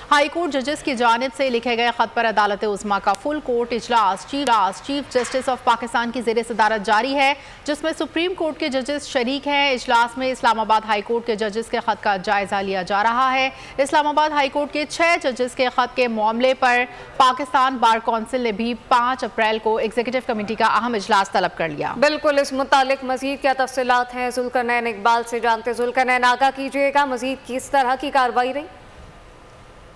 High court जजेस की जानिब से लिखे गए खत पर अदालत उज़्मा का फुल कोर्ट इजलास चीफ जस्टिस ऑफ पाकिस्तान की ज़ेर सदारत जारी है, जिसमें सुप्रीम कोर्ट के जजेस शरीक हैं। इजलास में इस्लामाबाद हाई कोर्ट के जजेस के खत का जायजा लिया जा रहा है। इस्लामाबाद हाई कोर्ट के 6 जजेस के खत के मामले पर पाकिस्तान बार कौंसिल ने भी 5 अप्रैल को एग्जीक्यूटिव कमेटी का अहम इजलास तलब कर लिया। बिल्कुल, इस मुतालिक मजीद क्या तफसीलात हैं जुल्करनैन इकबाल से जानते। जुल्करनैन, आगाह कीजिएगा, मजीद किस तरह की कार्रवाई रही?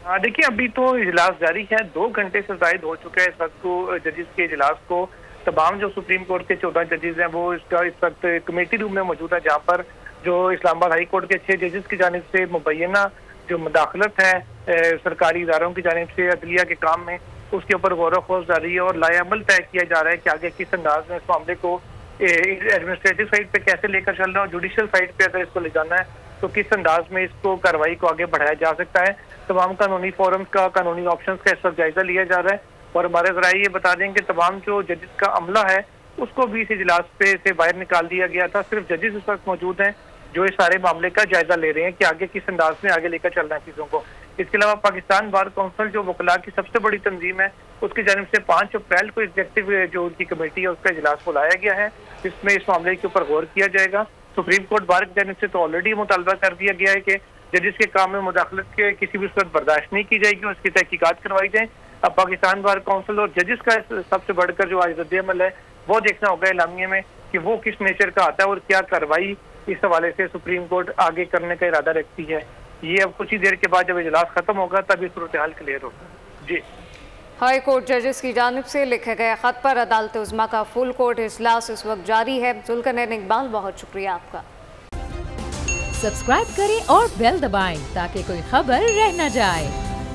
देखिए, अभी तो इजलास जारी है, 2 घंटे से जायद हो चुका है इस वक्त को जजेस के इजलास को। तमाम जो सुप्रीम कोर्ट के 14 जजेस हैं वो इस वक्त कमेटी रूम में मौजूद है, जहाँ पर जो इस्लामाबाद हाई कोर्ट के 6 जजेस की जानिब से मुबैना जो मुदाखलत है सरकारी इदारों की जानिब से अदलिया के काम में, उसके ऊपर गौर खोज जारी है और लाएअमल तय किया जा रहा है कि आगे किस अंदाज में इस मामले को एडमिनिस्ट्रेटिव साइड पे कैसे लेकर चलना है और जुडिशल साइड पे अगर इसको ले जाना है तो किस अंदाज में इसको कार्रवाई को आगे बढ़ाया जा सकता है। तमाम कानूनी फोरम्स का, कानूनी ऑप्शंस का इस वक्त जायजा लिया जा रहा है और हमारे ज़राए ये बता दें कि तमाम जो जजेस का अमला है उसको भी इस इजलास पे से बाहर निकाल दिया गया था। सिर्फ जजेस इस वक्त मौजूद हैं जो इस सारे मामले का जायजा ले रहे हैं कि आगे किस अंदाज में आगे लेकर चलना है चीज़ों को। इसके अलावा पाकिस्तान बार कौंसिल जो वकला की सबसे बड़ी तंजीम है, उसकी जानिब से 5 अप्रैल को एग्जीक्यूटिव जो उनकी कमेटी है उसका इजलास बुलाया गया है, जिसमें इस मामले के ऊपर गौर किया जाएगा। सुप्रीम कोर्ट बार की जानिब से तो ऑलरेडी मुतालबा कर दिया गया है कि जजेस के काम में मुदाखलत के किसी भी सूरत बर्दाश्त नहीं की जाएगी, उसकी तहकीकात करवाई जाए। अब पाकिस्तान बार कौंसिल और जजेस का सबसे बढ़कर जो आज रद्द-ए-अमल है वो देखना होगा इलामिया में कि वो किस नेचर का आता है और क्या कार्रवाई इस हवाले से सुप्रीम कोर्ट आगे करने का इरादा रखती है। ये अब कुछ ही देर के बाद जब इजलास खत्म होगा तभी सूरत हाल क्लियर होगा। जी, हाई कोर्ट जजेस की जानिब से लिखे गए खत पर अदालत उज़्मा का फुल कोर्ट इजलास इस वक्त जारी है। जुल्करनैन इकबाल, बहुत शुक्रिया आपका। सब्सक्राइब करें और बेल दबाएं ताकि कोई खबर रह न जाए।